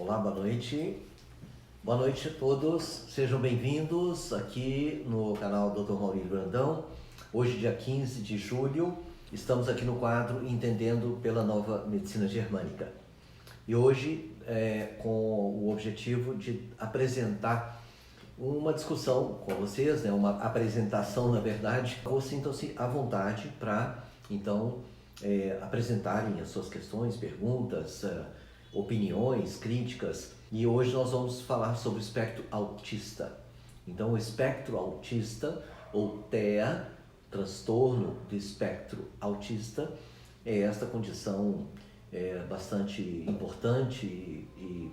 Olá, boa noite. Boa noite a todos. Sejam bem-vindos aqui no canal Dr. Maurílio Brandão. Hoje, dia 15 de julho, estamos aqui no quadro Entendendo pela Nova Medicina Germânica. E hoje, com o objetivo de apresentar uma discussão com vocês, uma apresentação, na verdade, ou sintam-se à vontade para, então, apresentarem as suas questões, perguntas, opiniões, críticas. E hoje nós vamos falar sobre o espectro autista. Então, o espectro autista, ou TEA, transtorno do espectro autista, é esta condição bastante importante e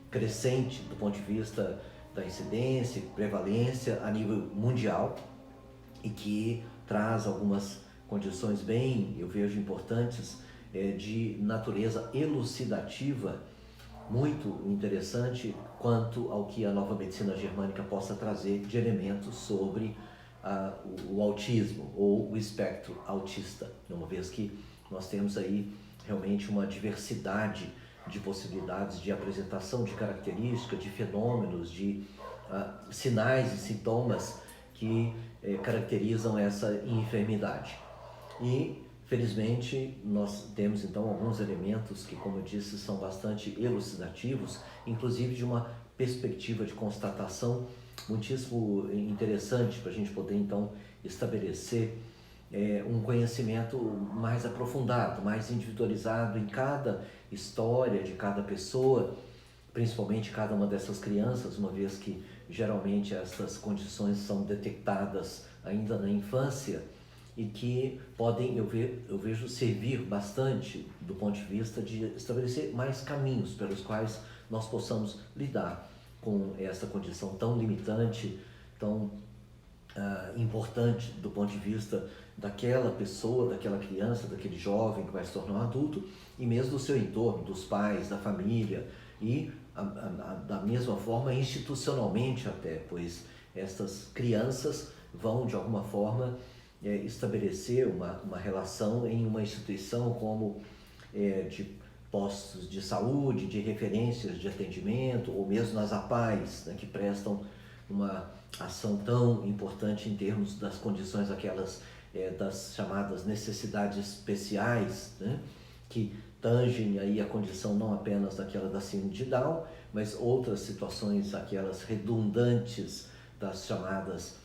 crescente do ponto de vista da incidência e prevalência a nível mundial e que traz algumas condições bem, eu vejo, importantes de natureza elucidativa, muito interessante quanto ao que a nova medicina germânica possa trazer de elementos sobre o autismo ou o espectro autista, uma vez que nós temos aí realmente uma diversidade de possibilidades de apresentação de características, de fenômenos, de sinais e sintomas que caracterizam essa enfermidade. E, felizmente, nós temos então alguns elementos que, como eu disse, são bastante elucidativos, inclusive de uma perspectiva de constatação muitíssimo interessante para a gente poder então estabelecer um conhecimento mais aprofundado, mais individualizado em cada história de cada pessoa, principalmente cada uma dessas crianças, uma vez que geralmente essas condições são detectadas ainda na infância e que podem, eu vejo, servir bastante do ponto de vista de estabelecer mais caminhos pelos quais nós possamos lidar com essa condição tão limitante, tão importante do ponto de vista daquela pessoa, daquela criança, daquele jovem que vai se tornar um adulto e mesmo do seu entorno, dos pais, da família e da mesma forma institucionalmente até, pois estas crianças vão de alguma forma estabelecer uma relação em uma instituição como de postos de saúde, de referências de atendimento ou mesmo nas APAES, que prestam uma ação tão importante em termos das condições aquelas das chamadas necessidades especiais, que tangem aí a condição não apenas daquela da síndrome de Down, mas outras situações, aquelas redundantes das chamadas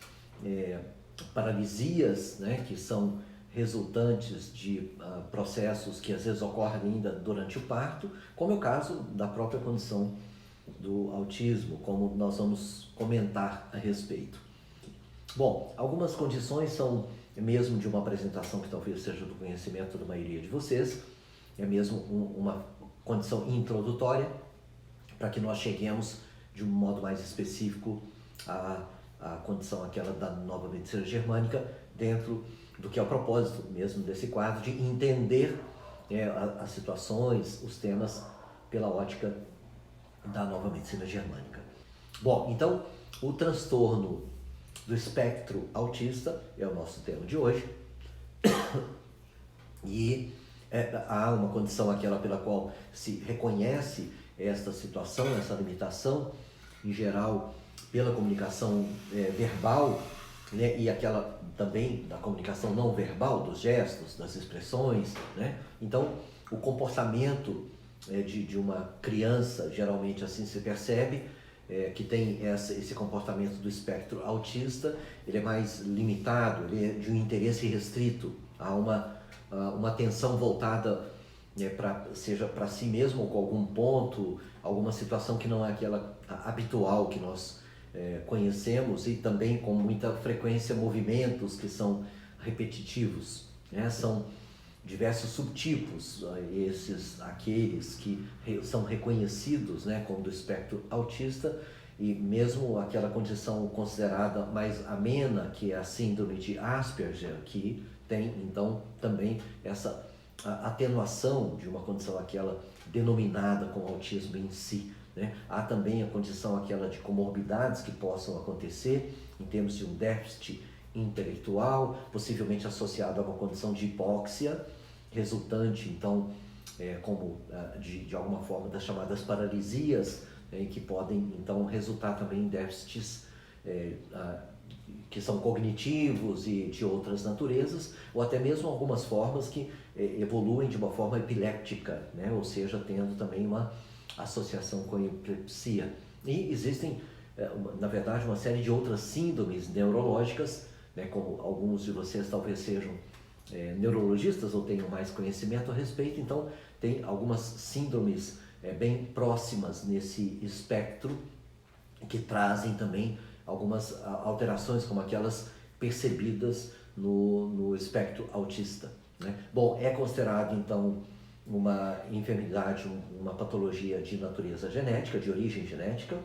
paralisias, que são resultantes de processos que às vezes ocorrem ainda durante o parto, como é o caso da própria condição do autismo, como nós vamos comentar a respeito. Bom, algumas condições são mesmo de uma apresentação que talvez seja do conhecimento da maioria de vocês, é mesmo uma condição introdutória, para que nós cheguemos de um modo mais específico à condição aquela da nova medicina germânica, dentro do que é o propósito mesmo desse quadro, de entender as situações, os temas pela ótica da nova medicina germânica. Bom, então, o transtorno do espectro autista é o nosso tema de hoje. E há uma condição aquela pela qual se reconhece esta situação, essa limitação, em geral, pela comunicação verbal, e aquela também da comunicação não verbal, dos gestos, das expressões, Então, o comportamento de uma criança, geralmente assim se percebe, que tem esse comportamento do espectro autista, ele é mais limitado, ele é de um interesse restrito, há uma atenção voltada seja para si mesmo ou com algum ponto, alguma situação que não é aquela habitual que nós conhecemos, e também com muita frequência movimentos que são repetitivos, São diversos subtipos, aqueles que são reconhecidos como do espectro autista, e mesmo aquela condição considerada mais amena, que é a síndrome de Asperger, que tem então também essa atenuação de uma condição aquela denominada como autismo em si. Há também a condição aquela de comorbidades que possam acontecer em termos de um déficit intelectual, possivelmente associado a uma condição de hipóxia, resultante então como de alguma forma das chamadas paralisias, que podem então resultar também em déficits que são cognitivos e de outras naturezas, ou até mesmo algumas formas que evoluem de uma forma epiléptica, né? Ou seja, tendo também uma associação com a epilepsia. E existem, na verdade, uma série de outras síndromes neurológicas, né? Como alguns de vocês talvez sejam neurologistas ou tenham mais conhecimento a respeito, então tem algumas síndromes bem próximas nesse espectro que trazem também algumas alterações como aquelas percebidas no espectro autista, né? Bom, é considerado então uma enfermidade, uma patologia de natureza genética, de origem genética,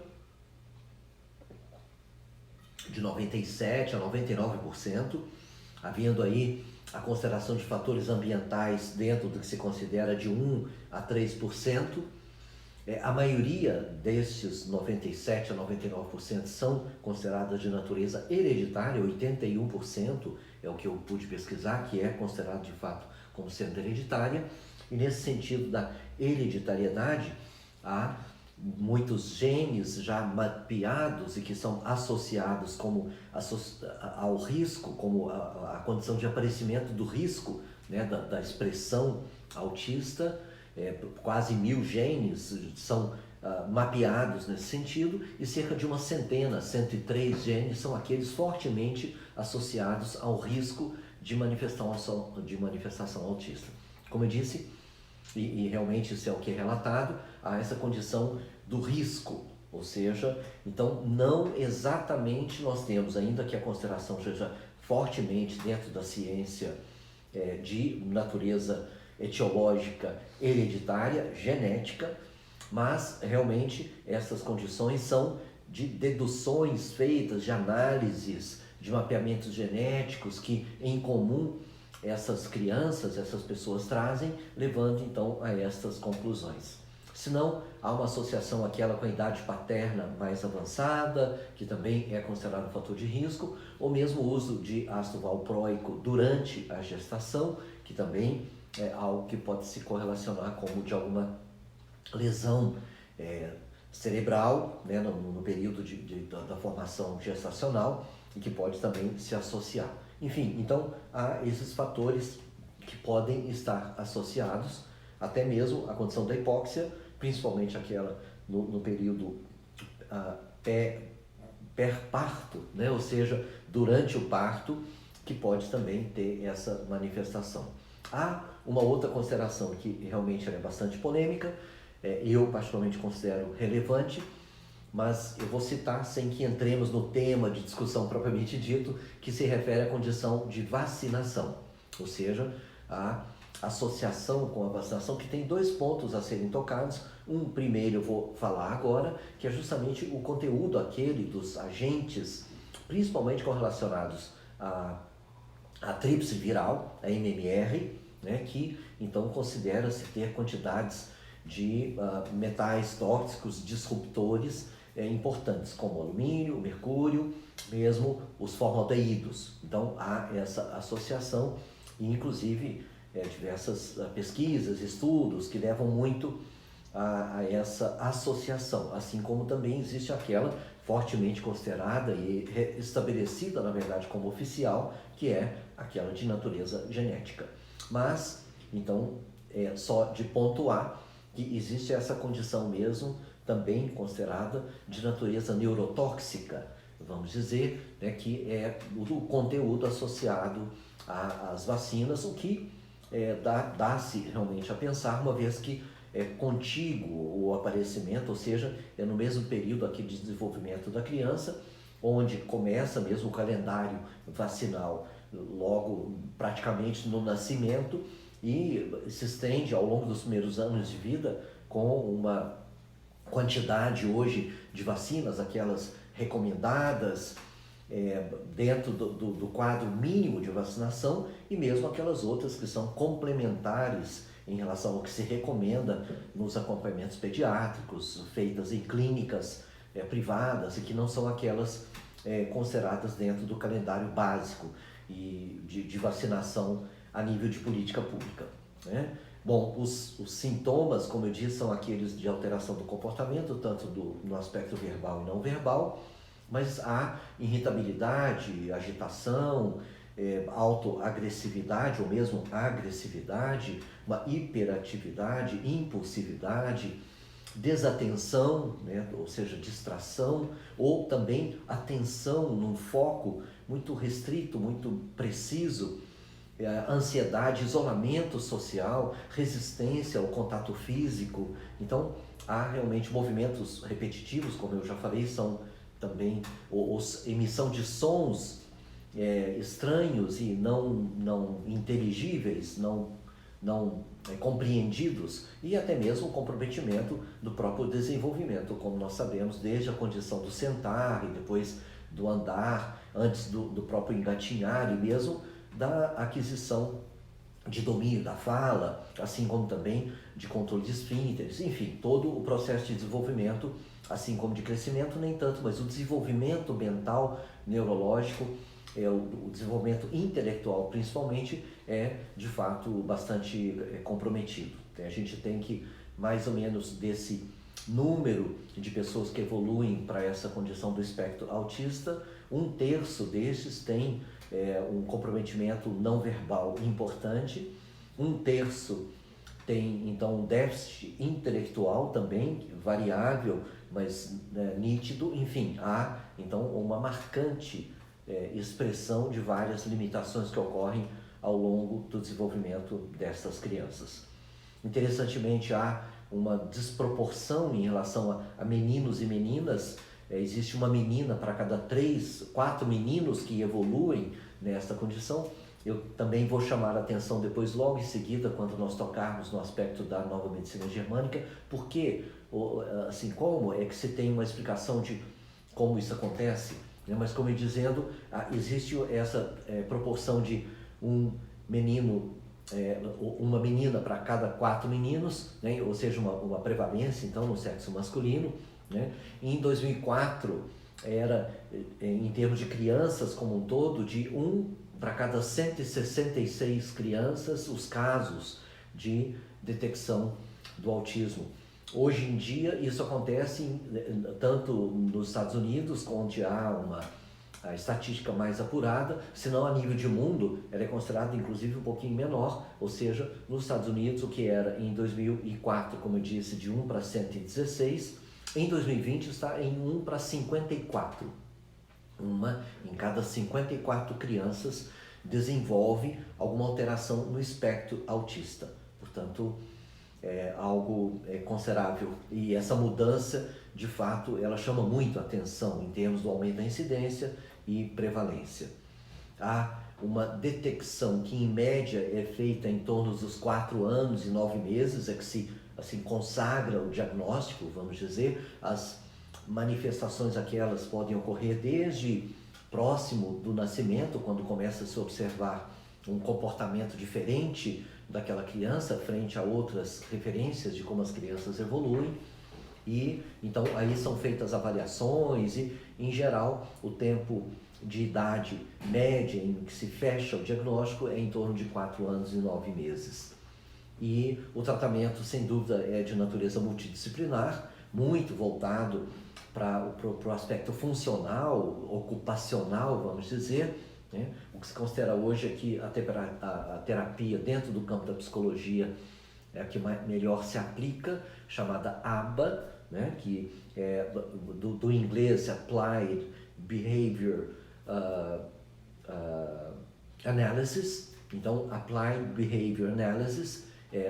de 97% a 99%, havendo aí a consideração de fatores ambientais dentro do que se considera de 1 a 3%. A maioria desses 97% a 99% são consideradas de natureza hereditária, 81% é o que eu pude pesquisar, que é considerado de fato como sendo hereditária. E nesse sentido da hereditariedade, há muitos genes já mapeados e que são associados ao risco, como a condição de aparecimento do risco, né, da expressão autista. Quase 1000 genes são mapeados nesse sentido, e cerca de uma centena, 103 genes, são aqueles fortemente associados ao risco de manifestação autista. Como eu disse, e realmente isso é o que é relatado, há essa condição do risco, ou seja, então não exatamente nós temos, ainda que a consideração seja fortemente dentro da ciência de natureza etiológica, hereditária, genética, mas realmente essas condições são de deduções feitas, de análises, de mapeamentos genéticos que em comum essas crianças, essas pessoas trazem, levando então a estas conclusões. Se não, há uma associação aquela com a idade paterna mais avançada, que também é considerado um fator de risco, ou mesmo o uso de ácido valproico durante a gestação, que também é algo que pode se correlacionar como de alguma lesão cerebral, né, no período da formação gestacional, e que pode também se associar. Enfim, então há esses fatores que podem estar associados, até mesmo a condição da hipóxia, principalmente aquela no período pré-parto, né? Ou seja, durante o parto, que pode também ter essa manifestação. Há uma outra consideração que realmente é bastante polêmica, eu particularmente considero relevante, mas eu vou citar sem que entremos no tema de discussão propriamente dito, que se refere à condição de vacinação, ou seja, a associação com a vacinação, que tem 2 pontos a serem tocados. Um primeiro eu vou falar agora, que é justamente o conteúdo aquele dos agentes, principalmente correlacionados a tríplice viral, a MMR, né, que então considera-se ter quantidades de metais tóxicos disruptores importantes, como alumínio, mercúrio, mesmo os formaldeídos. Então há essa associação e inclusive diversas pesquisas, estudos que levam muito a essa associação, assim como também existe aquela fortemente considerada e estabelecida, na verdade, como oficial, que é aquela de natureza genética. Mas, então, só de pontuar que existe essa condição mesmo, também considerada de natureza neurotóxica, vamos dizer, né, que é o conteúdo associado às vacinas, o que dá-se realmente a pensar, uma vez que é contíguo o aparecimento, ou seja, é no mesmo período aqui de desenvolvimento da criança, onde começa mesmo o calendário vacinal logo praticamente no nascimento e se estende ao longo dos primeiros anos de vida com uma quantidade hoje de vacinas, aquelas recomendadas dentro do quadro mínimo de vacinação, e mesmo aquelas outras que são complementares em relação ao que se recomenda nos acompanhamentos pediátricos, feitas em clínicas privadas e que não são aquelas consideradas dentro do calendário básico e de vacinação a nível de política pública, né? Bom, os sintomas, como eu disse, são aqueles de alteração do comportamento, tanto no aspecto verbal e não verbal, mas há irritabilidade, agitação, autoagressividade ou mesmo agressividade, uma hiperatividade, impulsividade, desatenção, né, ou seja, distração, ou também atenção num foco muito restrito, muito preciso, ansiedade, isolamento social, resistência ao contato físico. Então, há realmente movimentos repetitivos, como eu já falei, são também emissão de sons estranhos e não inteligíveis, não compreendidos, e até mesmo o comprometimento do próprio desenvolvimento, como nós sabemos, desde a condição do sentar e depois do andar, antes do próprio engatinhar e mesmo da aquisição de domínio da fala, assim como também de controle de esfínteres, enfim, todo o processo de desenvolvimento, assim como de crescimento, nem tanto, mas o desenvolvimento mental, neurológico, o desenvolvimento intelectual principalmente, é de fato bastante comprometido. A gente tem que, mais ou menos desse número de pessoas que evoluem para essa condição do espectro autista, 1/3 destes tem um comprometimento não verbal importante, 1/3 tem então um déficit intelectual também, variável, mas nítido. Enfim, há então uma marcante expressão de várias limitações que ocorrem ao longo do desenvolvimento dessas crianças. Interessantemente, há uma desproporção em relação a meninos e meninas. Existe uma menina para cada 3, 4 meninos que evoluem nesta condição. Eu também vou chamar a atenção depois, logo em seguida, quando nós tocarmos no aspecto da nova medicina germânica, porque, assim, como é que se tem uma explicação de como isso acontece, né? Mas, como eu dizendo, existe essa proporção de um menino, uma menina para cada 4 meninos, né? Ou seja, uma prevalência, então, no sexo masculino, né? Em 2004, era, em termos de crianças como um todo, de 1 para cada 166 crianças, os casos de detecção do autismo. Hoje em dia, isso acontece tanto nos Estados Unidos, onde há a estatística mais apurada, senão a nível de mundo, ela é considerada inclusive um pouquinho menor, ou seja, nos Estados Unidos, o que era em 2004, como eu disse, de 1 para 116, em 2020 está em 1 para 54. Uma em cada 54 crianças desenvolve alguma alteração no espectro autista. Portanto, é algo considerável. E essa mudança, de fato, ela chama muito a atenção em termos do aumento da incidência e prevalência. Há uma detecção que, em média, é feita em torno dos 4 anos e 9 meses, é que se assim, consagra o diagnóstico, vamos dizer. As manifestações aquelas podem ocorrer desde próximo do nascimento, quando começa a se observar um comportamento diferente daquela criança frente a outras referências de como as crianças evoluem, e então aí são feitas avaliações e, em geral, o tempo de idade média em que se fecha o diagnóstico é em torno de 4 anos e 9 meses. E o tratamento, sem dúvida, é de natureza multidisciplinar, muito voltado para o aspecto funcional, ocupacional, vamos dizer, né? O que se considera hoje é que a terapia dentro do campo da psicologia é a que melhor se aplica, chamada ABA, né? Que é do inglês Applied Behavior Analysis. Então, Applied Behavior Analysis,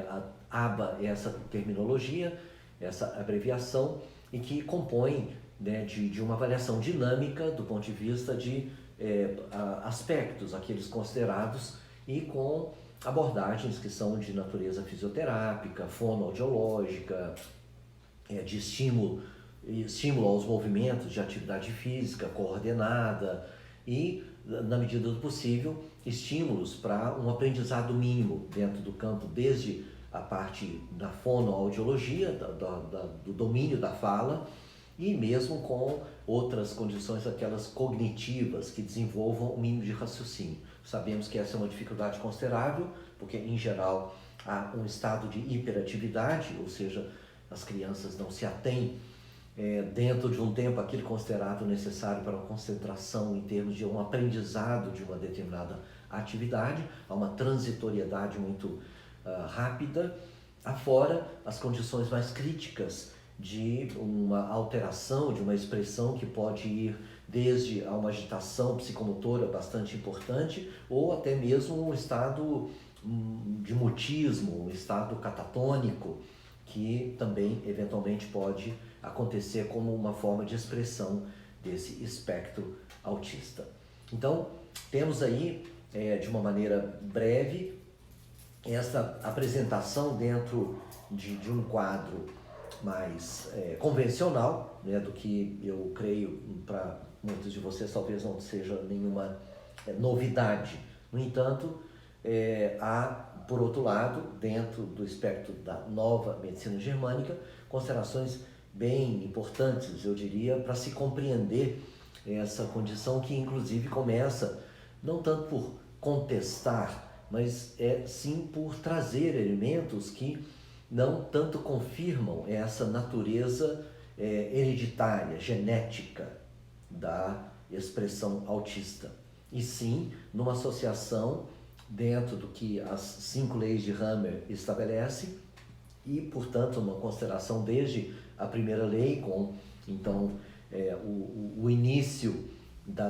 a ABA é essa terminologia, essa abreviação, e que compõe, né, de uma avaliação dinâmica do ponto de vista de aspectos, aqueles considerados, e com abordagens que são de natureza fisioterápica, fonoaudiológica, de estímulo aos movimentos de atividade física coordenada e, na medida do possível, estímulos para um aprendizado mínimo dentro do campo, desde a parte da fonoaudiologia, do domínio da fala, e mesmo com outras condições, aquelas cognitivas, que desenvolvam o mínimo de raciocínio. Sabemos que essa é uma dificuldade considerável, porque, em geral, a um estado de hiperatividade, ou seja, as crianças não se atêm dentro de um tempo aquele considerado necessário para a concentração em termos de um aprendizado de uma determinada atividade, há uma transitoriedade muito rápida, afora as condições mais críticas de uma alteração, de uma expressão que pode ir desde a uma agitação psicomotora bastante importante ou até mesmo um estado de mutismo, um estado catatônico, que também eventualmente pode acontecer como uma forma de expressão desse espectro autista. Então, temos aí, de uma maneira breve, essa apresentação dentro de um quadro mais convencional, né, do que eu creio para muitos de vocês talvez não seja nenhuma novidade. No entanto, há, por outro lado, dentro do espectro da nova medicina germânica, considerações bem importantes, eu diria, para se compreender essa condição que inclusive começa não tanto por contestar, mas sim por trazer elementos que não tanto confirmam essa natureza hereditária, genética da expressão autista, e sim numa associação dentro do que as 5 leis de Hammer estabelece e, portanto, uma consideração desde a primeira lei, com então o início da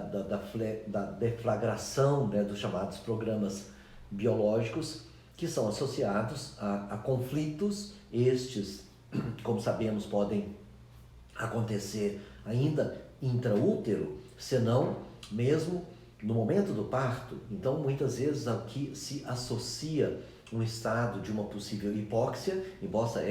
deflagração, né, dos chamados programas biológicos, que são associados a conflitos. Estes, como sabemos, podem acontecer ainda intraútero, senão mesmo no momento do parto. Então, muitas vezes aqui se associa um estado de uma possível hipóxia, embora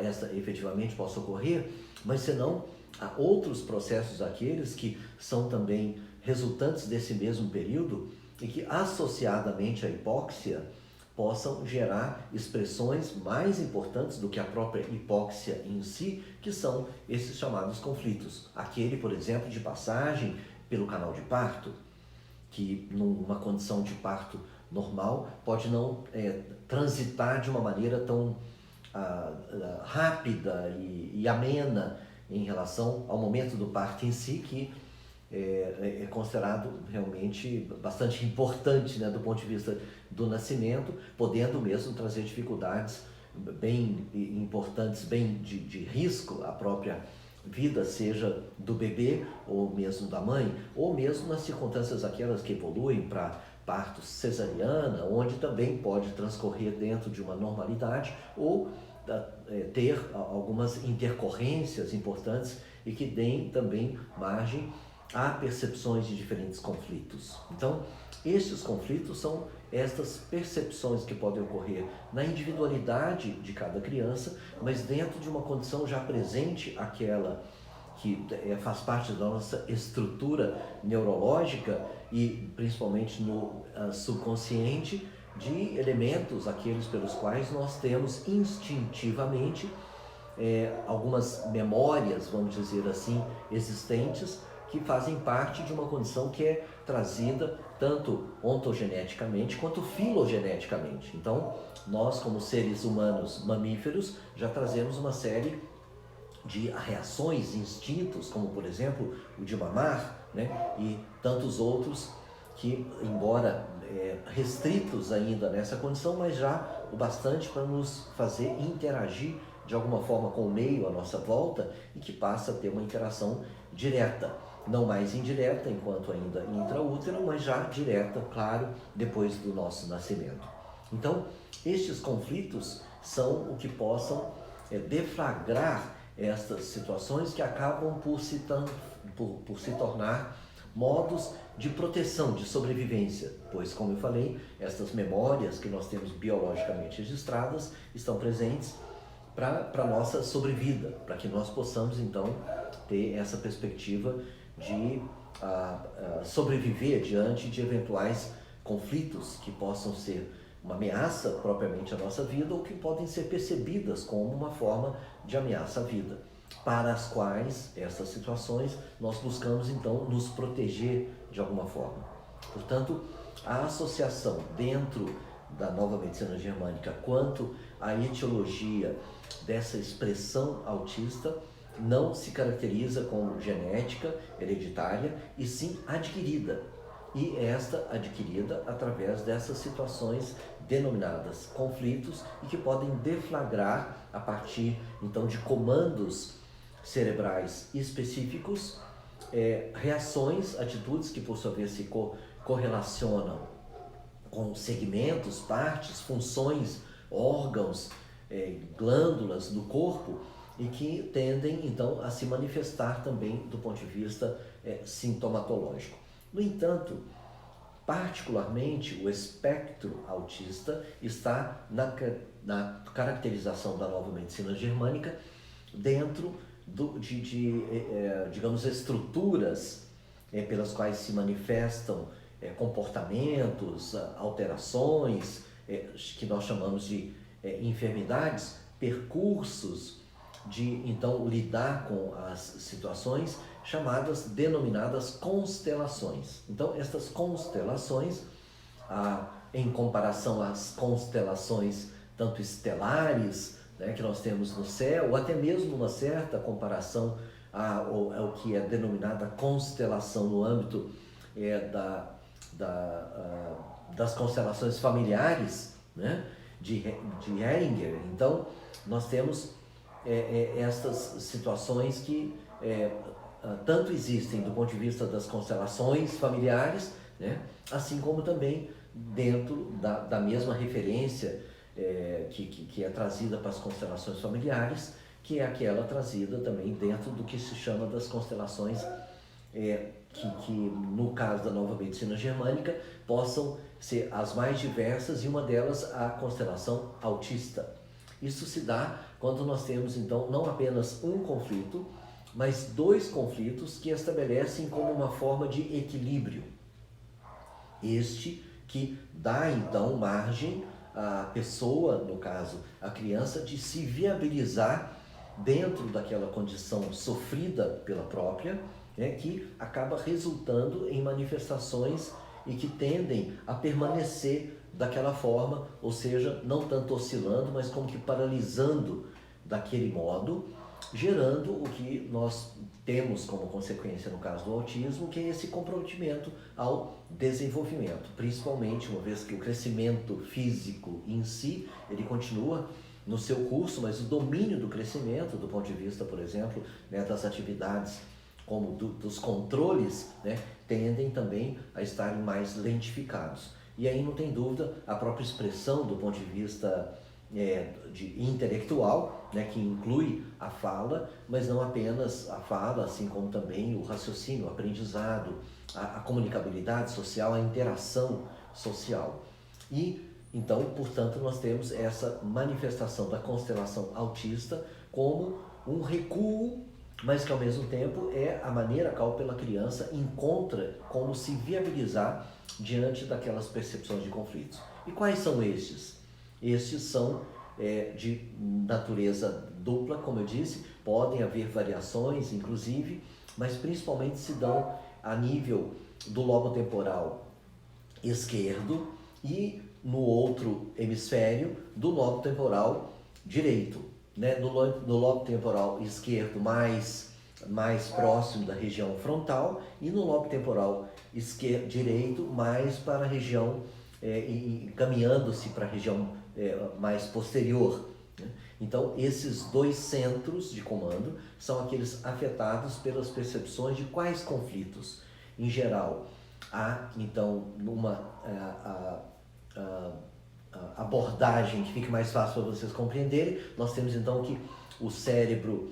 essa efetivamente possa ocorrer, mas senão há outros processos aqueles que são também resultantes desse mesmo período e que associadamente à hipóxia possam gerar expressões mais importantes do que a própria hipóxia em si, que são esses chamados conflitos. Aquele, por exemplo, de passagem pelo canal de parto, que numa condição de parto normal pode não transitar de uma maneira tão rápida e amena em relação ao momento do parto em si, que é considerado realmente bastante importante, né, do ponto de vista do nascimento, podendo mesmo trazer dificuldades bem importantes, bem de risco à própria vida, seja do bebê ou mesmo da mãe, ou mesmo nas circunstâncias aquelas que evoluem para parto cesariana, onde também pode transcorrer dentro de uma normalidade ou ter algumas intercorrências importantes e que deem também margem a percepções de diferentes conflitos. Então, estes conflitos são estas percepções que podem ocorrer na individualidade de cada criança, mas dentro de uma condição já presente, aquela que faz parte da nossa estrutura neurológica e principalmente no subconsciente, de elementos aqueles pelos quais nós temos instintivamente algumas memórias, vamos dizer assim, existentes, que fazem parte de uma condição que é trazida tanto ontogeneticamente quanto filogeneticamente. Então, nós como seres humanos mamíferos já trazemos uma série de reações, instintos, como por exemplo o de mamar, né? E tantos outros que, embora restritos ainda nessa condição, mas já o bastante para nos fazer interagir de alguma forma com o meio à nossa volta e que passa a ter uma interação direta, não mais indireta enquanto ainda intraútero, mas já direta, claro, depois do nosso nascimento. Então, estes conflitos são o que possam deflagrar estas situações que acabam por se tornar modos de proteção, de sobrevivência, pois, como eu falei, estas memórias que nós temos biologicamente registradas estão presentes para a nossa sobrevida, para que nós possamos, então, ter essa perspectiva de sobreviver diante de eventuais conflitos que possam ser uma ameaça propriamente à nossa vida ou que podem ser percebidas como uma forma de ameaça à vida, para as quais essas situações nós buscamos então nos proteger de alguma forma. Portanto, a associação dentro da nova medicina germânica quanto à etiologia dessa expressão autista não se caracteriza como genética, hereditária, e sim adquirida. E esta adquirida através dessas situações denominadas conflitos e que podem deflagrar a partir então de comandos cerebrais específicos, reações, atitudes que por sua vez se correlacionam com segmentos, partes, funções, órgãos, glândulas do corpo e que tendem então a se manifestar também do ponto de vista sintomatológico. No entanto, particularmente o espectro autista está na caracterização da nova medicina germânica dentro digamos, estruturas pelas quais se manifestam comportamentos, alterações, que nós chamamos de enfermidades, percursos de então lidar com as situações denominadas constelações. Então, estas constelações, em comparação às constelações tanto estelares, né, que nós temos no céu, ou até mesmo uma certa comparação ao que é denominada constelação no âmbito das constelações familiares, né, de Heringer. Então, nós temos estas situações que tanto existem do ponto de vista das constelações familiares, né, assim como também dentro da mesma referência que é trazida para as constelações familiares, que é aquela trazida também dentro do que se chama das constelações que no caso da nova medicina germânica possam ser as mais diversas, e uma delas a constelação autista. Isso se dá quando nós temos então não apenas um conflito, mas dois conflitos que estabelecem como uma forma de equilíbrio. Este que dá então margem à pessoa, no caso a criança, de se viabilizar dentro daquela condição sofrida pela própria, que acaba resultando em manifestações e que tendem a permanecer daquela forma, ou seja, não tanto oscilando, mas como que paralisando daquele modo, gerando o que nós temos como consequência no caso do autismo, que é esse comprometimento ao desenvolvimento, principalmente uma vez que o crescimento físico em si, ele continua no seu curso, mas o domínio do crescimento, do ponto de vista, por exemplo, das atividades como dos controles, tendem também a estarem mais lentificados. E aí não tem dúvida a própria expressão do ponto de vista intelectual, que inclui a fala, mas não apenas a fala, assim como também o raciocínio, o aprendizado, a comunicabilidade social, a interação social. E então, portanto, nós temos essa manifestação da constelação autista como um recuo, mas que ao mesmo tempo é a maneira qual pela criança encontra como se viabilizar diante daquelas percepções de conflitos. E quais são estes? Estes são de natureza dupla, como eu disse, podem haver variações, inclusive, mas principalmente se dão a nível do lobo temporal esquerdo e no outro hemisfério do lobo temporal direito. No lobo temporal esquerdo mais próximo da região frontal e no lobo temporal direito mais para a região, encaminhando-se para a região mais posterior. Então, esses dois centros de comando são aqueles afetados pelas percepções de quais conflitos. Em geral, há então uma abordagem que fique mais fácil para vocês compreenderem. Nós temos então que o cérebro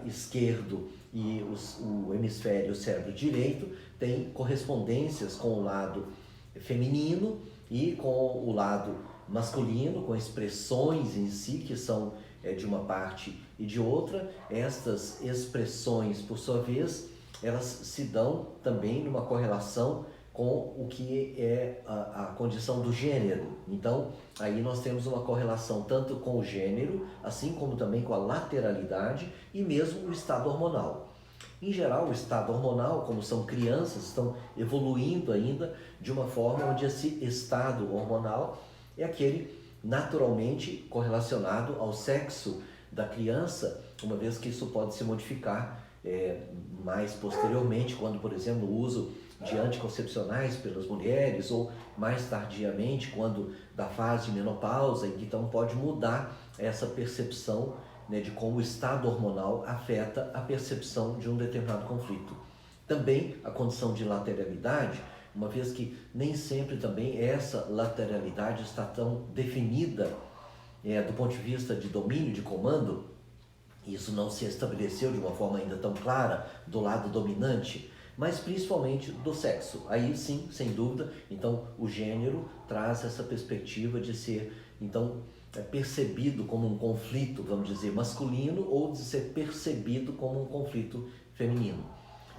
esquerdo e o hemisfério, o cérebro direito, tem correspondências com o lado feminino e com o lado masculino, com expressões em si que são de uma parte e de outra. Estas expressões, por sua vez, elas se dão também numa correlação com o que é a condição do gênero. Então, aí nós temos uma correlação tanto com o gênero, assim como também com a lateralidade e mesmo o estado hormonal. Em geral, o estado hormonal, como são crianças, estão evoluindo ainda de uma forma onde esse estado hormonal é aquele naturalmente correlacionado ao sexo da criança, uma vez que isso pode se modificar mais posteriormente, quando, por exemplo, o uso de anticoncepcionais pelas mulheres, ou mais tardiamente, quando da fase de menopausa, então pode mudar essa percepção, né, de como o estado hormonal afeta a percepção de um determinado conflito. Também a condição de lateralidade, uma vez que nem sempre também essa lateralidade está tão definida do ponto de vista de domínio, de comando, isso não se estabeleceu de uma forma ainda tão clara do lado dominante, mas principalmente do sexo. Aí sim, sem dúvida, então o gênero traz essa perspectiva de ser, então, percebido como um conflito, vamos dizer, masculino, ou de ser percebido como um conflito feminino.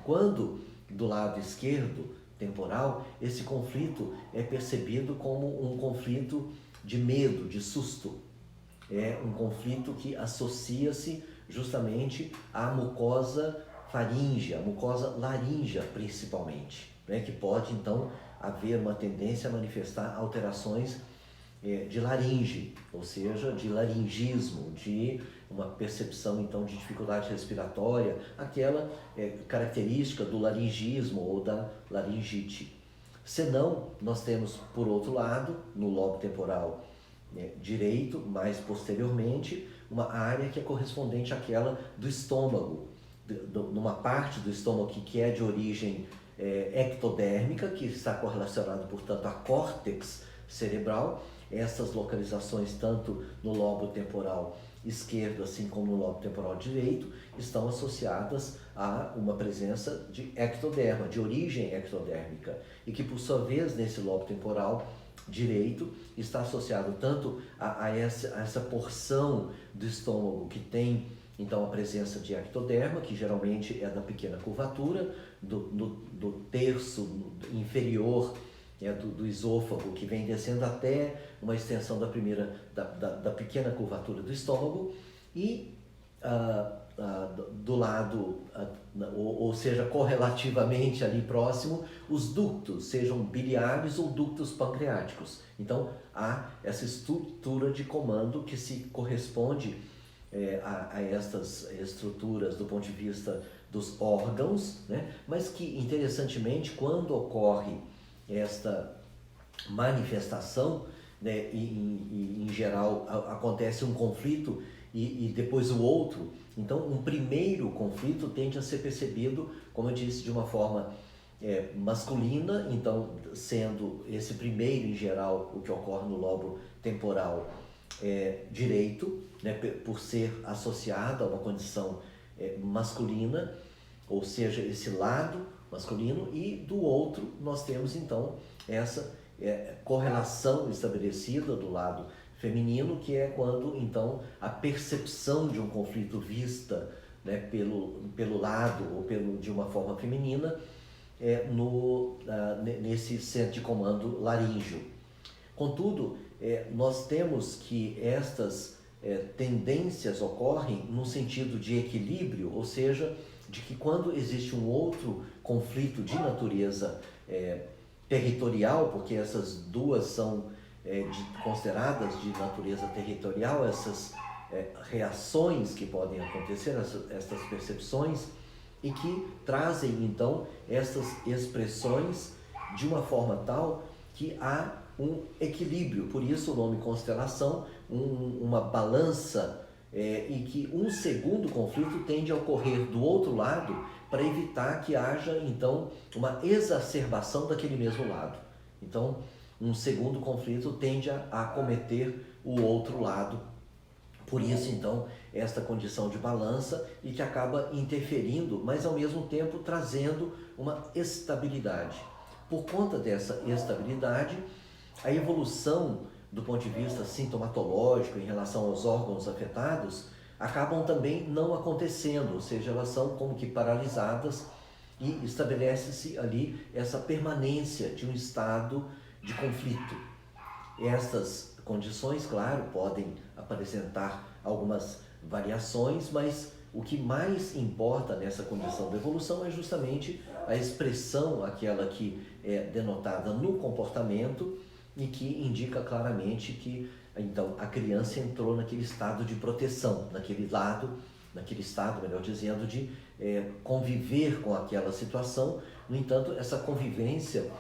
Quando do lado esquerdo, temporal, esse conflito é percebido como um conflito de medo, de susto. É um conflito que associa-se justamente à mucosa faríngea, a mucosa laríngea principalmente, né? Que pode então haver uma tendência a manifestar alterações de laringe, ou seja, de laringismo, de uma percepção então de dificuldade respiratória, aquela característica do laringismo ou da laringite. Senão, nós temos, por outro lado, no lobo temporal direito, mais posteriormente, uma área que é correspondente àquela do estômago, numa parte do estômago que é de origem ectodérmica, que está correlacionado, portanto, a córtex cerebral. Essas localizações, tanto no lobo temporal esquerdo, assim como no lobo temporal direito, estão associadas a uma presença de ectoderma, de origem ectodérmica, e que, por sua vez, nesse lobo temporal direito, está associado tanto a essa porção do estômago que tem, então, a presença de ectoderma, que geralmente é da pequena curvatura, do terço inferior do esôfago, que vem descendo até uma extensão da pequena curvatura do estômago, e do lado, ou seja, correlativamente ali próximo, os ductos, sejam biliares ou ductos pancreáticos. Então, há essa estrutura de comando que se corresponde a estas estruturas do ponto de vista dos órgãos, né? Mas que, interessantemente, quando ocorre esta manifestação, né, e em geral acontece um conflito e depois o outro, então um primeiro conflito tende a ser percebido, como eu disse, de uma forma masculina, então sendo esse primeiro em geral o que ocorre no lobo temporal direito, né, por ser associado a uma condição masculina, ou seja, esse lado masculino, e do outro nós temos então essa correlação estabelecida do lado feminino, que é quando então a percepção de um conflito vista, né, pelo lado ou de uma forma feminina nesse centro de comando laríngeo. Contudo, nós temos que estas tendências ocorrem no sentido de equilíbrio, ou seja, de que quando existe um outro conflito de natureza territorial, porque essas duas são consideradas de natureza territorial, essas reações que podem acontecer, essas percepções, e que trazem então essas expressões de uma forma tal que há um equilíbrio. Por isso o nome constelação, uma balança, e que um segundo conflito tende a ocorrer do outro lado para evitar que haja então uma exacerbação daquele mesmo lado. Então, um segundo conflito tende a acometer o outro lado. Por isso, então, esta condição de balança, e que acaba interferindo, mas ao mesmo tempo trazendo uma estabilidade. Por conta dessa estabilidade, a evolução do ponto de vista sintomatológico em relação aos órgãos afetados acabam também não acontecendo, ou seja, elas são como que paralisadas, e estabelece-se ali essa permanência de um estado de conflito. Estas condições, claro, podem apresentar algumas variações, mas o que mais importa nessa condição de evolução é justamente a expressão, aquela que é denotada no comportamento, e que indica claramente que então a criança entrou naquele estado de proteção, naquele estado, melhor dizendo, de conviver com aquela situação. No entanto, essa convivência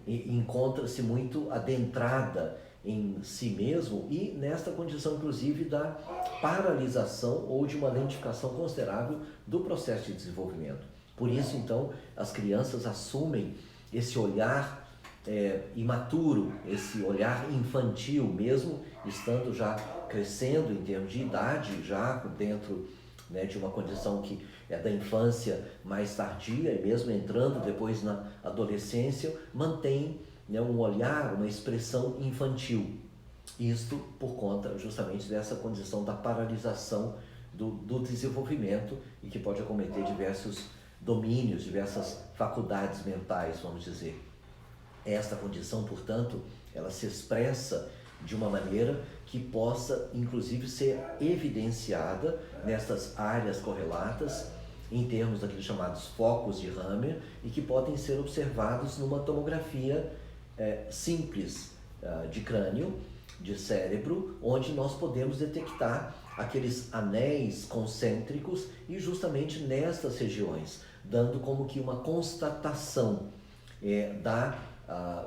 encontra-se muito adentrada em si mesmo e nesta condição, inclusive, da paralisação ou de uma lentificação considerável do processo de desenvolvimento. Por isso, então, as crianças assumem esse olhar imaturo, esse olhar infantil, mesmo estando já crescendo em termos de idade, já dentro, né, de uma condição que é da infância mais tardia e mesmo entrando depois na adolescência, mantém, né, um olhar, uma expressão infantil. Isto por conta justamente dessa condição da paralisação do desenvolvimento e que pode acometer diversos domínios, diversas faculdades mentais, vamos dizer. Esta condição, portanto, ela se expressa de uma maneira que possa, inclusive, ser evidenciada nessas áreas correlatas, em termos daqueles chamados focos de Hammer, e que podem ser observados numa tomografia simples de crânio, de cérebro, onde nós podemos detectar aqueles anéis concêntricos e justamente nestas regiões, dando como que uma constatação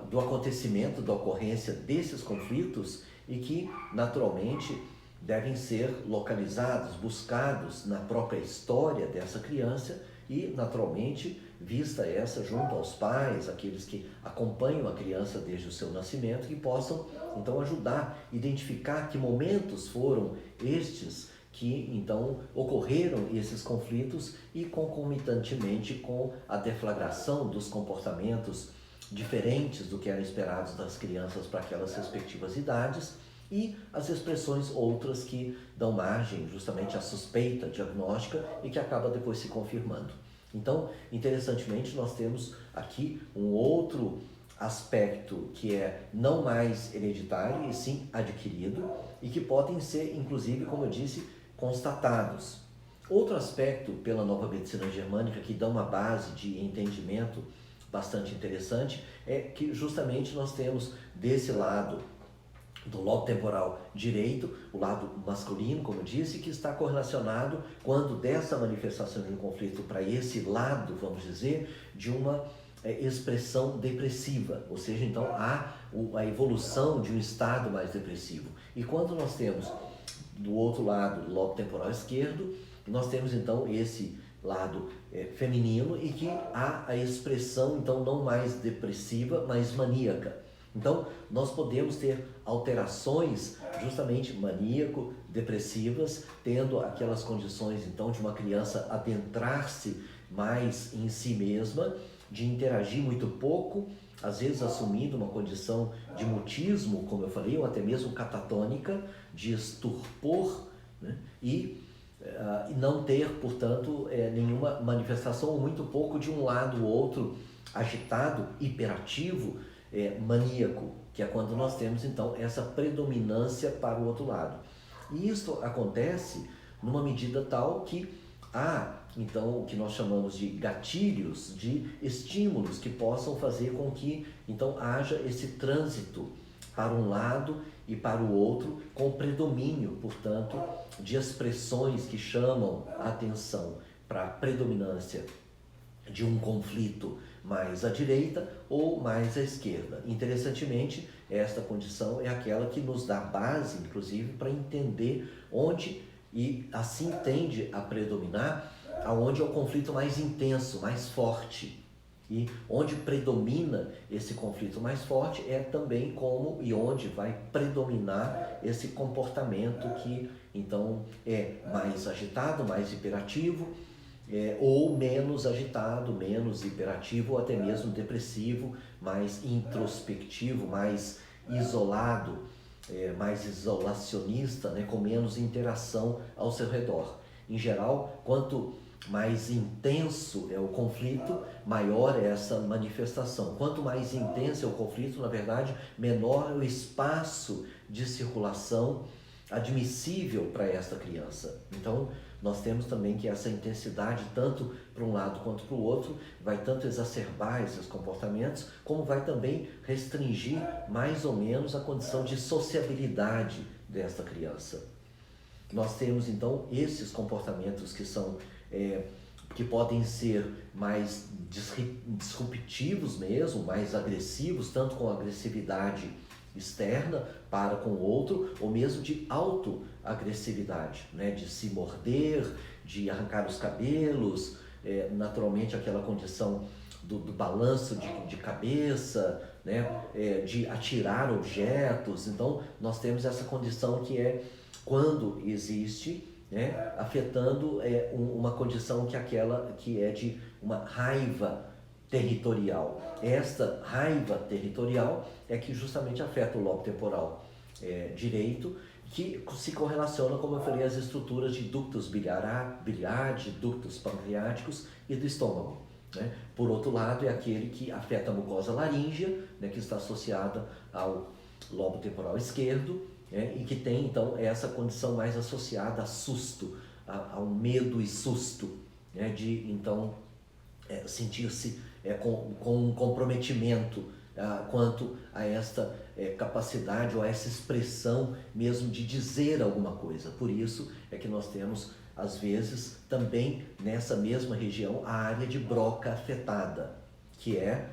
do acontecimento, da ocorrência desses conflitos e que, naturalmente, devem ser localizados, buscados na própria história dessa criança e, naturalmente, vista essa junto aos pais, aqueles que acompanham a criança desde o seu nascimento, que possam, então, ajudar a identificar que momentos foram estes que, então, ocorreram esses conflitos e, concomitantemente com a deflagração dos comportamentos diferentes do que eram esperados das crianças para aquelas respectivas idades e as expressões outras que dão margem justamente à suspeita diagnóstica e que acaba depois se confirmando. Então, interessantemente, nós temos aqui um outro aspecto que é não mais hereditário e sim adquirido e que podem ser, inclusive, como eu disse, constatados. Outro aspecto pela nova medicina germânica que dá uma base de entendimento bastante interessante é que justamente nós temos desse lado do lobo temporal direito, o lado masculino, como eu disse, que está correlacionado quando dessa manifestação de um conflito para esse lado, vamos dizer, de uma expressão depressiva, ou seja, então há a evolução de um estado mais depressivo. E quando nós temos do outro lado, do lobo temporal esquerdo, nós temos então esse lado feminino e que há a expressão então não mais depressiva, mas maníaca. Então, nós podemos ter alterações justamente maníaco-depressivas, tendo aquelas condições então de uma criança adentrar-se mais em si mesma, de interagir muito pouco, às vezes assumindo uma condição de mutismo, como eu falei, ou até mesmo catatônica, de estupor, né? E não ter, portanto, nenhuma manifestação, ou muito pouco de um lado ou outro agitado, hiperativo, maníaco, que é quando nós temos então essa predominância para o outro lado. E isso acontece numa medida tal que há então o que nós chamamos de gatilhos, de estímulos que possam fazer com que então haja esse trânsito para um lado e para o outro, com predomínio, portanto, de expressões que chamam a atenção para a predominância de um conflito mais à direita ou mais à esquerda. Interessantemente, esta condição é aquela que nos dá base, inclusive, para entender onde e assim tende a predominar, aonde é o conflito mais intenso, mais forte. E onde predomina esse conflito mais forte é também como e onde vai predominar esse comportamento que então é mais agitado, mais hiperativo, ou menos agitado, menos hiperativo, ou até mesmo depressivo, mais introspectivo, mais isolado, mais isolacionista, né, com menos interação ao seu redor. Em geral, quanto mais intenso é o conflito, maior é essa manifestação. Quanto mais intenso é o conflito, na verdade, menor é o espaço de circulação admissível para esta criança. Então, nós temos também que essa intensidade, tanto para um lado quanto para o outro, vai tanto exacerbar esses comportamentos, como vai também restringir mais ou menos a condição de sociabilidade desta criança. Nós temos então esses comportamentos que são que podem ser mais disruptivos mesmo, mais agressivos, tanto com agressividade externa para com o outro, ou mesmo de autoagressividade, né? De se morder, de arrancar os cabelos, naturalmente aquela condição do balanço de cabeça, né? De atirar objetos. Então nós temos essa condição que é quando existe, né, afetando uma condição que é de uma raiva territorial. Esta raiva territorial é que justamente afeta o lobo temporal direito, que se correlaciona, como eu falei, às estruturas de ductos biliar, de ductos pancreáticos e do estômago, né? Por outro lado, é aquele que afeta a mucosa laríngea, né, que está associada ao lobo temporal esquerdo, e que tem então essa condição mais associada a susto, ao medo e susto, né, de então sentir-se com um comprometimento quanto a esta capacidade ou a essa expressão mesmo de dizer alguma coisa. Por isso é que nós temos, às vezes, também nessa mesma região, a área de Broca afetada, que é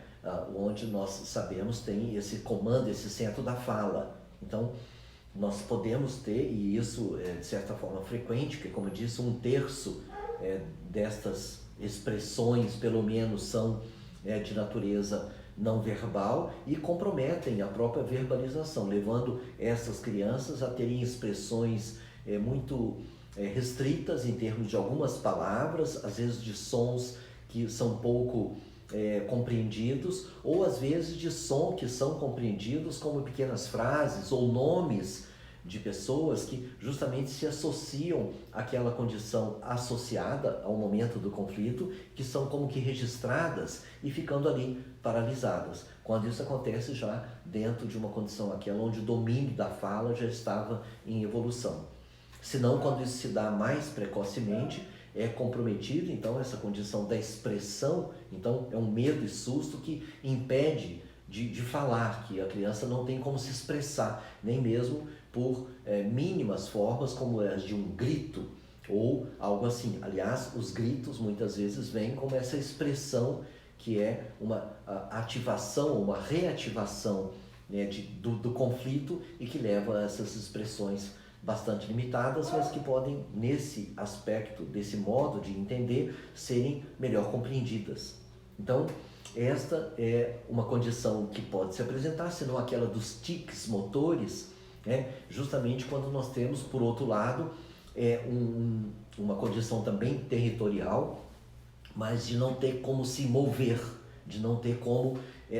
onde nós sabemos tem esse comando, esse centro da fala. Então, nós podemos ter, e isso é de certa forma frequente, porque como eu disse, 1/3 destas expressões, pelo menos, são de natureza não verbal e comprometem a própria verbalização, levando essas crianças a terem expressões muito restritas em termos de algumas palavras, às vezes de sons que são pouco compreendidos, ou às vezes de som que são compreendidos como pequenas frases ou nomes de pessoas que justamente se associam àquela condição associada ao momento do conflito, que são como que registradas e ficando ali paralisadas, quando isso acontece já dentro de uma condição aquela onde o domínio da fala já estava em evolução. Senão, quando isso se dá mais precocemente, é comprometido, então, essa condição da expressão, então, é um medo e susto que impede de falar, que a criança não tem como se expressar, nem mesmo por mínimas formas, como as de um grito ou algo assim. Aliás, os gritos muitas vezes vêm como essa expressão que é uma ativação, uma reativação, né, do conflito e que leva a essas expressões bastante limitadas, mas que podem, nesse aspecto, desse modo de entender, serem melhor compreendidas. Então, esta é uma condição que pode se apresentar, senão aquela dos tiques motores, né? Justamente quando nós temos, por outro lado, uma condição também territorial, mas de não ter como se mover, de não ter como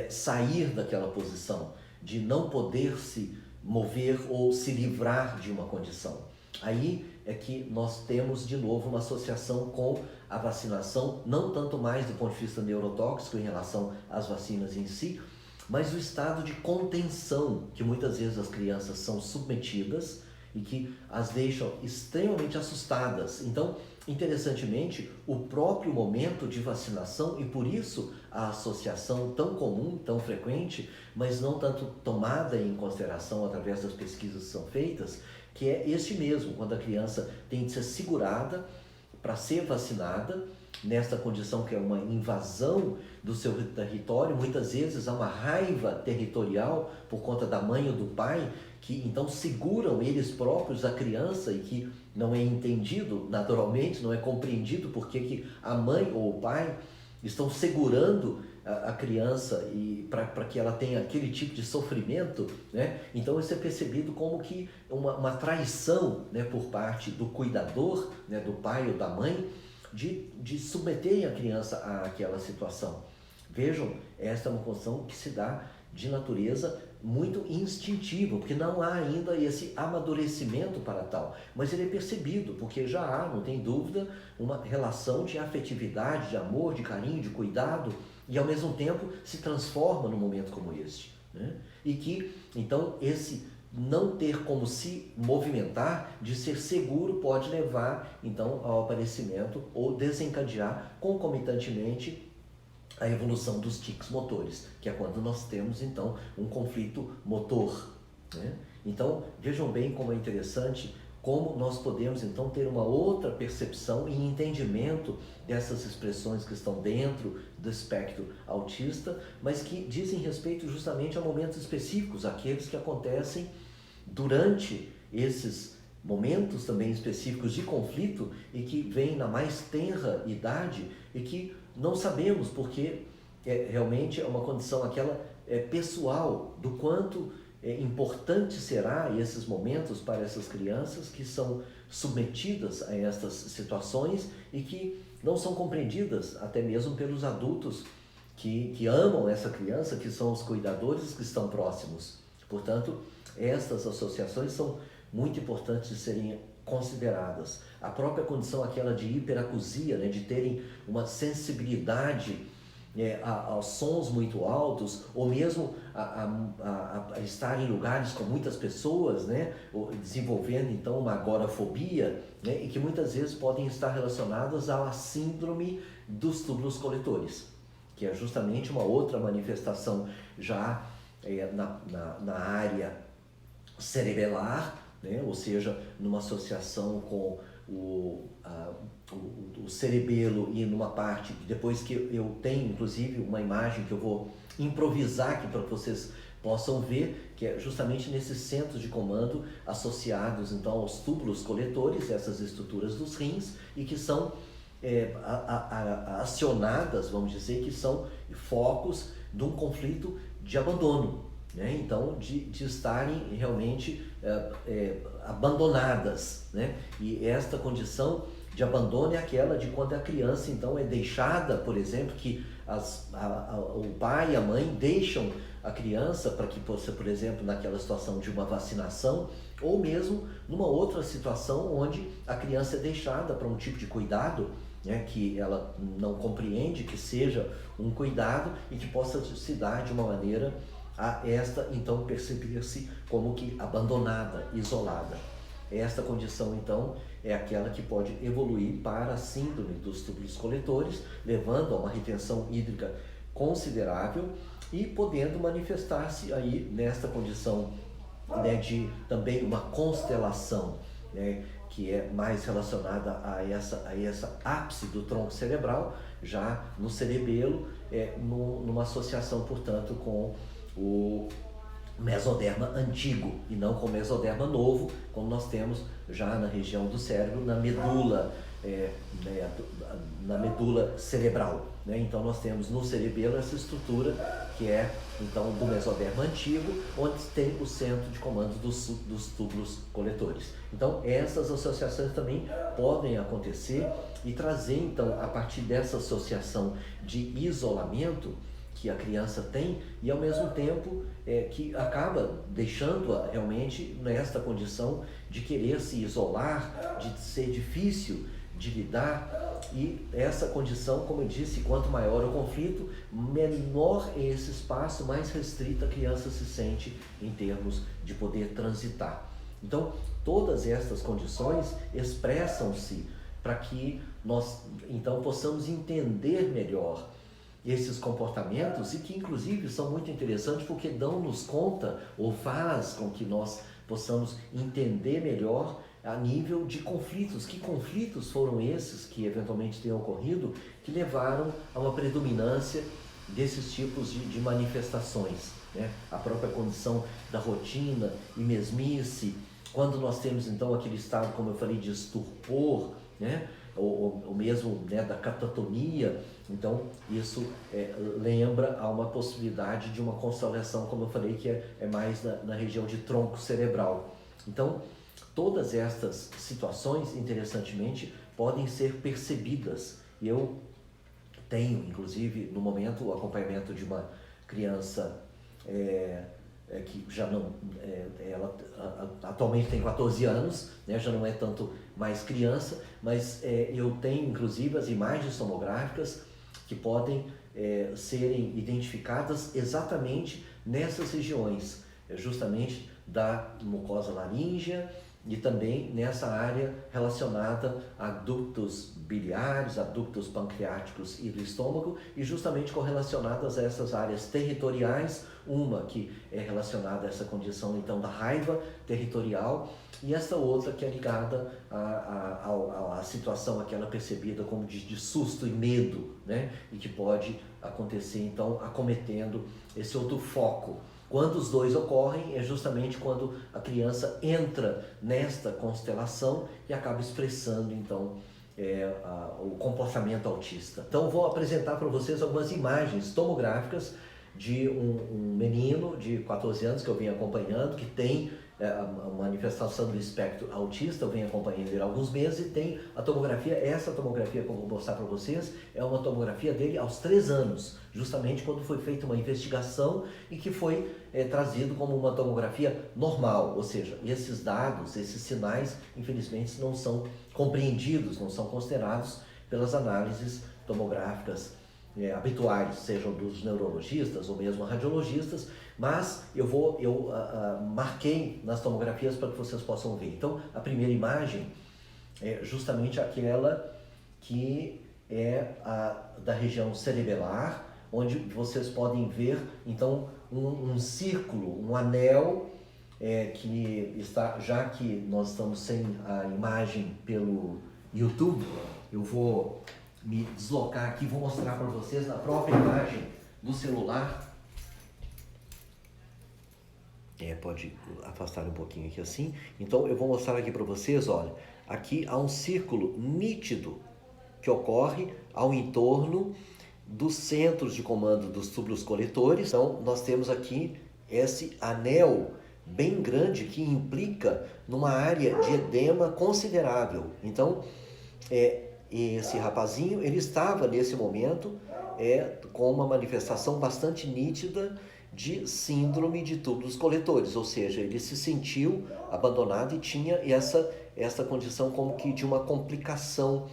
sair daquela posição, de não poder se mover ou se livrar de uma condição. Aí é que nós temos de novo uma associação com a vacinação, não tanto mais do ponto de vista neurotóxico em relação às vacinas em si, mas o estado de contenção que muitas vezes as crianças são submetidas e que as deixam extremamente assustadas. Então, interessantemente, o próprio momento de vacinação, e por isso a associação tão comum, tão frequente, mas não tanto tomada em consideração através das pesquisas que são feitas, que é este mesmo, quando a criança tem de ser segurada para ser vacinada, nesta condição que é uma invasão do seu território, muitas vezes há uma raiva territorial por conta da mãe ou do pai, que então seguram eles próprios a criança e que não é entendido naturalmente, não é compreendido porque que a mãe ou o pai estão segurando a criança e para que ela tenha aquele tipo de sofrimento, né? Então isso é percebido como que uma traição, né, por parte do cuidador, né, do pai ou da mãe, de submeterem a criança àquela situação. Vejam, esta é uma condição que se dá de natureza muito instintiva, porque não há ainda esse amadurecimento para tal, mas ele é percebido, porque já há, não tem dúvida, uma relação de afetividade, de amor, de carinho, de cuidado, e ao mesmo tempo se transforma num momento como este, né? E que, então, esse não ter como se movimentar, de ser seguro, pode levar então ao aparecimento ou desencadear concomitantemente a evolução dos tics motores, que é quando nós temos então um conflito motor, né? Então vejam bem como é interessante como nós podemos então ter uma outra percepção e entendimento dessas expressões que estão dentro do espectro autista, mas que dizem respeito justamente a momentos específicos, aqueles que acontecem durante esses momentos também específicos de conflito e que vêm na mais tenra idade e que não sabemos porque realmente é uma condição aquela pessoal do quanto importante será esses momentos para essas crianças que são submetidas a estas situações e que não são compreendidas até mesmo pelos adultos que amam essa criança, que são os cuidadores que estão próximos. Portanto, estas associações são muito importantes de serem consideradas. A própria condição aquela de hiperacusia, né, de terem uma sensibilidade aos sons muito altos, ou mesmo a estar em lugares com muitas pessoas, né, desenvolvendo então uma agorafobia, né, e que muitas vezes podem estar relacionadas à síndrome dos túbulos coletores, que é justamente uma outra manifestação já na área cerebelar, né, ou seja, numa associação com o cerebelo e numa parte, depois que eu tenho inclusive uma imagem que eu vou improvisar aqui para que vocês possam ver, que é justamente nesses centros de comando associados então aos túbulos coletores, essas estruturas dos rins, e que são acionadas, vamos dizer, que são focos de um conflito de abandono, né? Então de estarem realmente abandonadas, né? E esta condição de abandono é aquela de quando a criança então é deixada, por exemplo, que o pai e a mãe deixam a criança para que possa, por exemplo, naquela situação de uma vacinação, ou mesmo numa outra situação onde a criança é deixada para um tipo de cuidado, né, que ela não compreende que seja um cuidado e que possa se dar de uma maneira a esta então perceber-se como que abandonada, isolada. Esta condição então é aquela que pode evoluir para a síndrome dos túbulos coletores, levando a uma retenção hídrica considerável e podendo manifestar-se aí nesta condição, né, de também uma constelação, né, que é mais relacionada a essa ápice do tronco cerebral, já no cerebelo, numa associação, portanto, com o mesoderma antigo e não com o mesoderma novo, como nós temos já na região do cérebro, na medula, na medula cerebral, né? Então nós temos no cerebelo essa estrutura que é então do mesoderma antigo, onde tem o centro de comando dos túbulos coletores. Então essas associações também podem acontecer e trazer então a partir dessa associação de isolamento que a criança tem e ao mesmo tempo que acaba deixando-a realmente nesta condição de querer se isolar, de ser difícil de lidar, e essa condição, como eu disse, quanto maior o conflito, menor é esse espaço, mais restrita a criança se sente em termos de poder transitar. Então todas estas condições expressam-se para que nós então possamos entender melhor esses comportamentos, e que inclusive são muito interessantes porque dão-nos conta ou faz com que nós possamos entender melhor a nível de conflitos. Que conflitos foram esses que eventualmente tenham ocorrido que levaram a uma predominância desses tipos de manifestações, né? A própria condição da rotina e mesmice, quando nós temos então aquele estado, como eu falei, de estupor, né? Ou mesmo, né, da catatonia. Então isso lembra a uma possibilidade de uma constelação, como eu falei, que é mais na região de tronco cerebral. Então todas estas situações, interessantemente, podem ser percebidas. E eu tenho, inclusive, no momento, o acompanhamento de uma criança que já não, ela atualmente tem 14 anos, né, já não é tanto mais criança, mas eu tenho inclusive as imagens tomográficas que podem serem identificadas exatamente nessas regiões, justamente da mucosa laríngea e também nessa área relacionada a ductos biliares, a ductos pancreáticos e do estômago, e justamente correlacionadas a essas áreas territoriais, uma que é relacionada a essa condição então da raiva territorial, e essa outra que é ligada à situação aquela percebida como de susto e medo, né? E que pode acontecer então acometendo esse outro foco. Quando os dois ocorrem, é justamente quando a criança entra nesta constelação e acaba expressando, então, o comportamento autista. Então, vou apresentar para vocês algumas imagens tomográficas de um menino de 14 anos que eu venho acompanhando, que tem a manifestação do espectro autista, eu venho acompanhando ele há alguns meses, e tem a tomografia, essa tomografia que eu vou mostrar para vocês, é uma tomografia dele aos 3 anos, justamente quando foi feita uma investigação e que foi trazido como uma tomografia normal, ou seja, esses dados, esses sinais, infelizmente não são compreendidos, não são considerados pelas análises tomográficas habituais, sejam dos neurologistas ou mesmo radiologistas, mas eu marquei nas tomografias para que vocês possam ver. Então, a primeira imagem é justamente aquela que é da região cerebelar, onde vocês podem ver, então, um círculo, um anel, que está, já que nós estamos sem a imagem pelo YouTube, eu vou me deslocar aqui, vou mostrar para vocês na própria imagem do celular. Pode afastar um pouquinho aqui assim. Então eu vou mostrar aqui para vocês, olha, aqui há um círculo nítido que ocorre ao entorno dos centros de comando dos túbulos coletores. Então nós temos aqui esse anel bem grande que implica numa área de edema considerável. Então esse rapazinho, ele estava nesse momento com uma manifestação bastante nítida de síndrome de túbulos coletores, ou seja, ele se sentiu abandonado e tinha essa condição como que de uma complicação,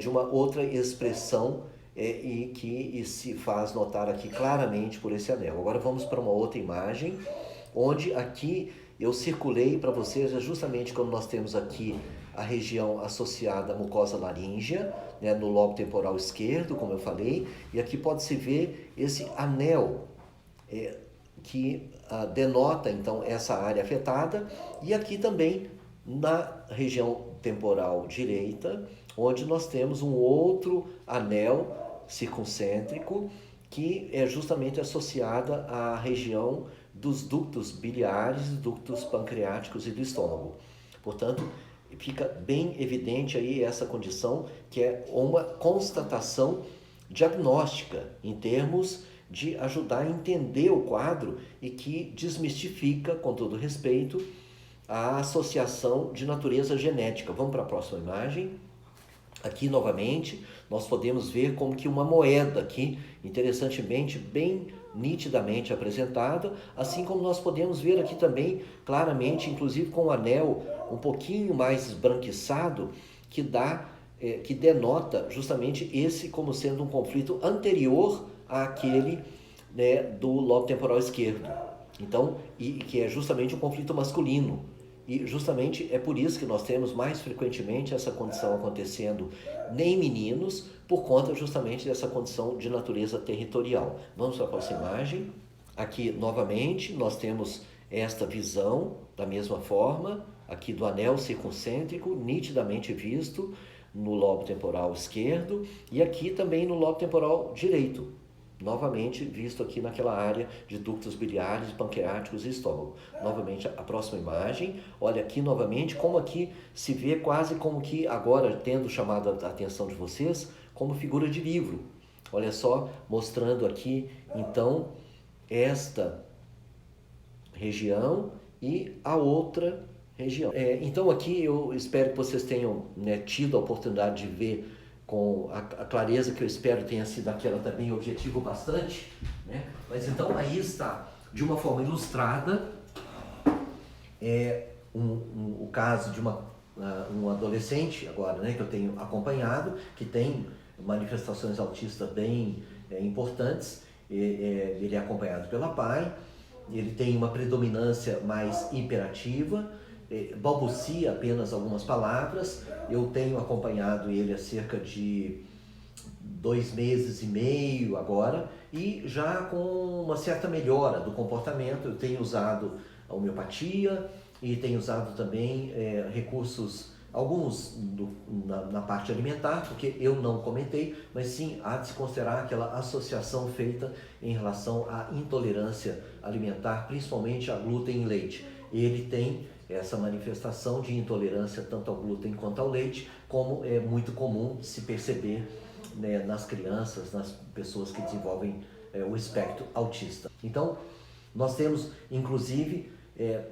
de uma outra expressão, e que se faz notar aqui claramente por esse anel. Agora vamos para uma outra imagem, onde aqui eu circulei para vocês, justamente quando nós temos aqui a região associada à mucosa laríngea, né, no lobo temporal esquerdo, como eu falei, e aqui pode-se ver esse anel que denota então essa área afetada, e aqui também na região temporal direita, onde nós temos um outro anel circuncêntrico que é justamente associada à região dos ductos biliares, ductos pancreáticos e do estômago. Portanto, fica bem evidente aí essa condição, que é uma constatação diagnóstica em termos de ajudar a entender o quadro e que desmistifica, com todo respeito, a associação de natureza genética. Vamos para a próxima imagem. Aqui, novamente, nós podemos ver como que uma moeda aqui, interessantemente, bem nitidamente apresentada, assim como nós podemos ver aqui também, claramente, inclusive com o anel um pouquinho mais esbranquiçado, que denota justamente esse como sendo um conflito anterior àquele, né, do lobo temporal esquerdo. Então, e que é justamente um conflito masculino. E justamente é por isso que nós temos mais frequentemente essa condição acontecendo em meninos, por conta justamente dessa condição de natureza territorial. Vamos para a próxima imagem. Aqui, novamente, nós temos esta visão, da mesma forma, aqui do anel circuncêntrico, nitidamente visto no lobo temporal esquerdo, e aqui também no lobo temporal direito, novamente visto aqui naquela área de ductos biliares, pancreáticos e estômago. Novamente a próxima imagem, olha aqui novamente como aqui se vê quase como que agora tendo chamado a atenção de vocês como figura de livro. Olha só, mostrando aqui então esta região e a outra região. Então aqui eu espero que vocês tenham, né, tido a oportunidade de ver com a clareza que eu espero tenha sido aquela também objetivo bastante, né? Mas então aí está, de uma forma ilustrada, o caso de um adolescente agora, né, que eu tenho acompanhado, que tem manifestações autistas bem importantes. Ele é acompanhado pela PAI, ele tem uma predominância mais hiperativa, balbucia apenas algumas palavras. Eu tenho acompanhado ele há cerca de 2 meses e meio agora, e já com uma certa melhora do comportamento. Eu tenho usado a homeopatia e tenho usado também recursos, alguns na parte alimentar, porque eu não comentei, mas sim há de se considerar aquela associação feita em relação à intolerância alimentar, principalmente a glúten e leite. Ele tem essa manifestação de intolerância tanto ao glúten quanto ao leite, como é muito comum se perceber, né, nas crianças, nas pessoas que desenvolvem o espectro autista. Então, nós temos inclusive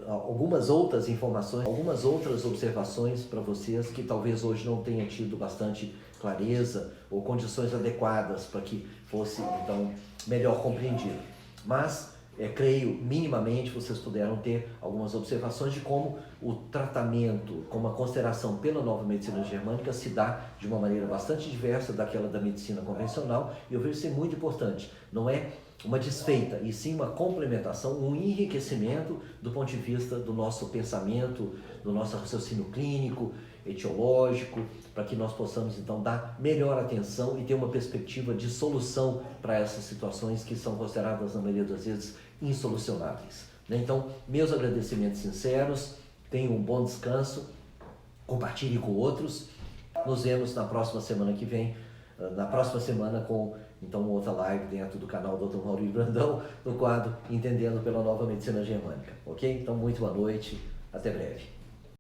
algumas outras informações, algumas outras observações para vocês que talvez hoje não tenha tido bastante clareza ou condições adequadas para que fosse então melhor compreendido. Mas creio minimamente vocês puderam ter algumas observações de como o tratamento, como a consideração pela nova medicina germânica se dá de uma maneira bastante diversa daquela da medicina convencional, e eu vejo ser muito importante. Não é uma desfeita, e sim uma complementação, um enriquecimento do ponto de vista do nosso pensamento, do nosso raciocínio clínico, etiológico, para que nós possamos então dar melhor atenção e ter uma perspectiva de solução para essas situações que são consideradas na maioria das vezes insolucionáveis. Então, meus agradecimentos sinceros, tenham um bom descanso, compartilhe com outros. Nos vemos na próxima semana que vem, na próxima semana com então outra live dentro do canal Dr. Maurílio Brandão, no quadro Entendendo pela Nova Medicina Germânica, ok? Então, muito boa noite, até breve.